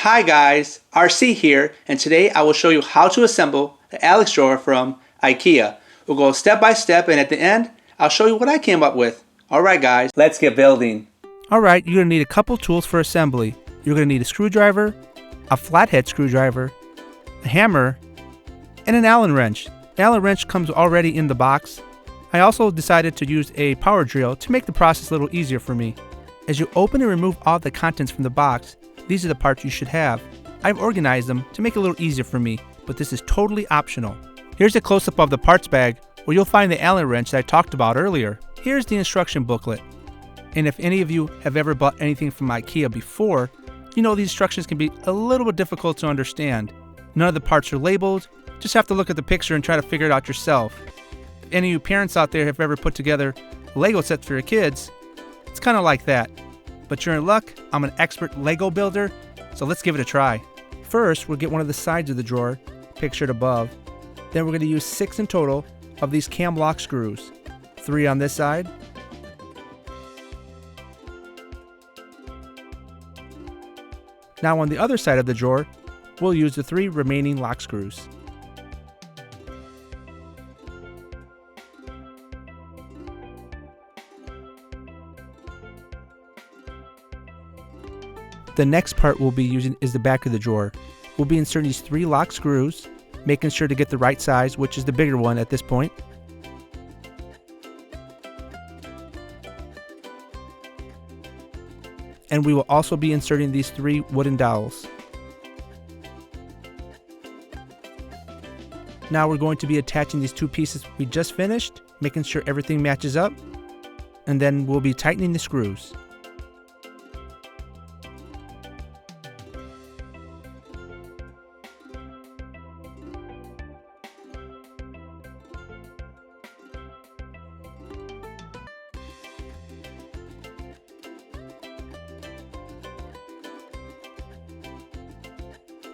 Hi guys, RC here, and today I will show you how to assemble the Alex drawer from IKEA. We'll go step by step, and at the end, I'll show you what I came up with. Alright guys, let's get building. Alright, you're going to need a couple tools for assembly. You're going to need a screwdriver, a flathead screwdriver, a hammer, and an Allen wrench. The Allen wrench comes already in the box. I also decided to use a power drill to make the process a little easier for me. As you open and remove all the contents from the box, these are the parts you should have. I've organized them to make it a little easier for me, but this is totally optional. Here's a close-up of the parts bag where you'll find the Allen wrench that I talked about earlier. Here's the instruction booklet. And if any of you have ever bought anything from IKEA before, you know these instructions can be a little bit difficult to understand. None of the parts are labeled. Just have to look at the picture and try to figure it out yourself. If any of you parents out there have ever put together a Lego set for your kids, it's kind of like that. But you're in luck, I'm an expert Lego builder, so let's give it a try. First, we'll get one of the sides of the drawer, pictured above. Then we're going to use 6 in total of these cam lock screws. 3 on this side. Now on the other side of the drawer, we'll use the 3 remaining lock screws. The next part we'll be using is the back of the drawer. We'll be inserting these 3 lock screws, making sure to get the right size, which is the bigger one at this point. And we will also be inserting these 3 wooden dowels. Now we're going to be attaching these 2 pieces we just finished, making sure everything matches up, and then we'll be tightening the screws.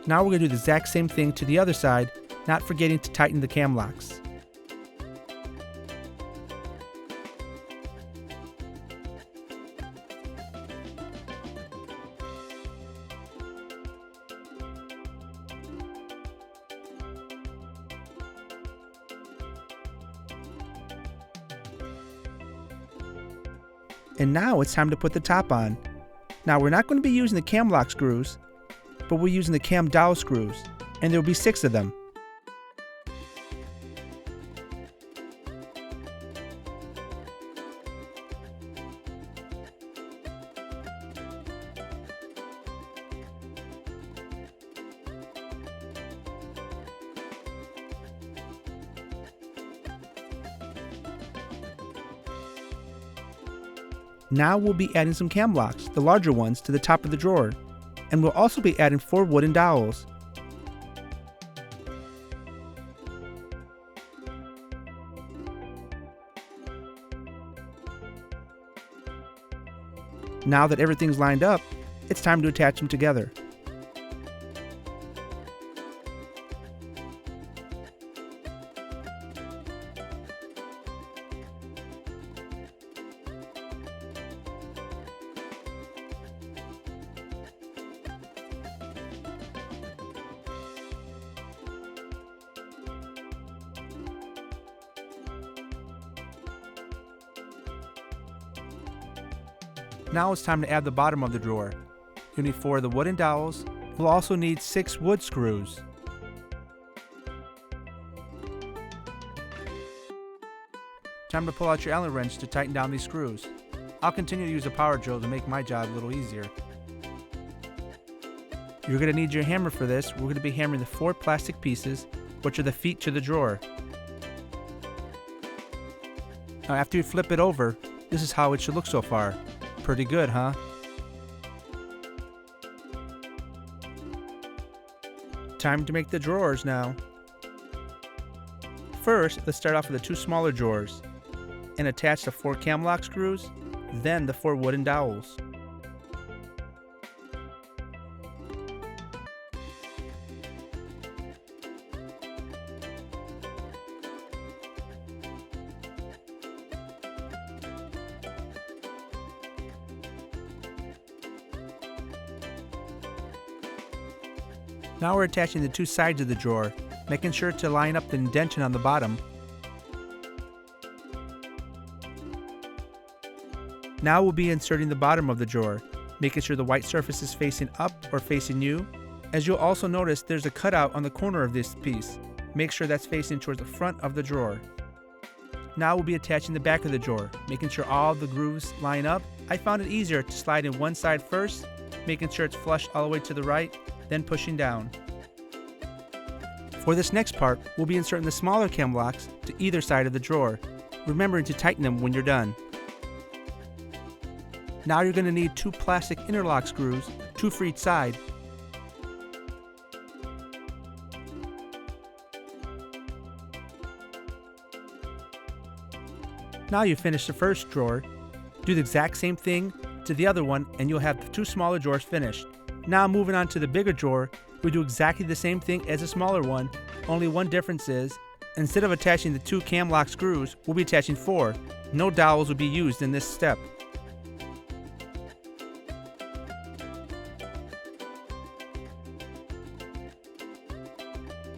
Now we're going to do the exact same thing to the other side, not forgetting to tighten the cam locks. And now it's time to put the top on. Now we're not going to be using the cam lock screws, but we're using the cam dowel screws, and there will be 6 of them. Now we'll be adding some cam locks, the larger ones, to the top of the drawer. And we'll also be adding 4 wooden dowels. Now that everything's lined up, it's time to attach them together. Now it's time to add the bottom of the drawer. You'll need 4 of the wooden dowels. You'll also need 6 wood screws. Time to pull out your Allen wrench to tighten down these screws. I'll continue to use a power drill to make my job a little easier. You're going to need your hammer for this. We're going to be hammering the 4 plastic pieces, which are the feet to the drawer. Now after you flip it over, this is how it should look so far. Pretty good, huh? Time to make the drawers now. First, let's start off with the 2 smaller drawers and attach the 4 cam lock screws, then the 4 wooden dowels. Now we're attaching the two sides of the drawer, making sure to line up the indentation on the bottom. Now we'll be inserting the bottom of the drawer, making sure the white surface is facing up or facing you. As you'll also notice, there's a cutout on the corner of this piece. Make sure that's facing towards the front of the drawer. Now we'll be attaching the back of the drawer, making sure all the grooves line up. I found it easier to slide in one side first, making sure it's flush all the way to the right, then pushing down. For this next part, we'll be inserting the smaller cam locks to either side of the drawer, remembering to tighten them when you're done. Now you're going to need two plastic interlock screws, two for each side. Now you've finished the first drawer. Do the exact same thing to the other one and you'll have the two smaller drawers finished. Now moving on to the bigger drawer, we do exactly the same thing as the smaller one, only one difference is, instead of attaching the two cam lock screws, we'll be attaching 4. No dowels will be used in this step.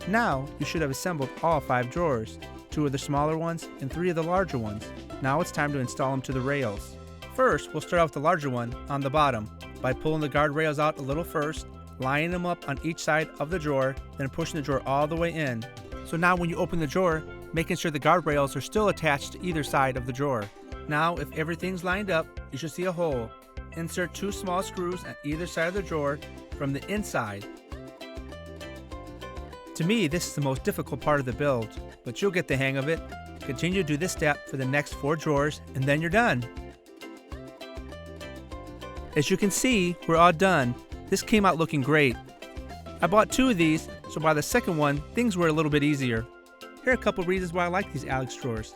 Now you should have assembled all 5 drawers, 2 of the smaller ones and 3 of the larger ones. Now it's time to install them to the rails. First, we'll start off with the larger one on the bottom by pulling the guard rails out a little first, lining them up on each side of the drawer, then pushing the drawer all the way in. So now when you open the drawer, making sure the guard rails are still attached to either side of the drawer. Now if everything's lined up, you should see a hole. Insert 2 small screws on either side of the drawer from the inside. To me, this is the most difficult part of the build, but you'll get the hang of it. Continue to do this step for the next 4 drawers and then you're done. As you can see, we're all done. This came out looking great. I bought 2 of these, so by the second one, things were a little bit easier. Here are a couple reasons why I like these Alex drawers.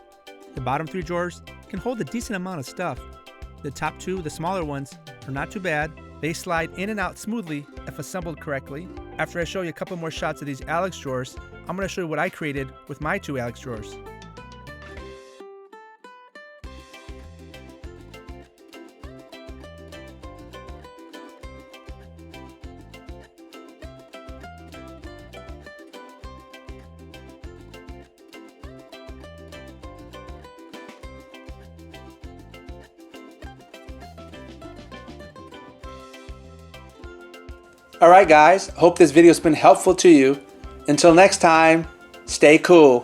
The bottom 3 drawers can hold a decent amount of stuff. The top 2, the smaller ones, are not too bad. They slide in and out smoothly if assembled correctly. After I show you a couple more shots of these Alex drawers, I'm going to show you what I created with my 2 Alex drawers. Alright guys, hope this video's been helpful to you. Until next time, stay cool.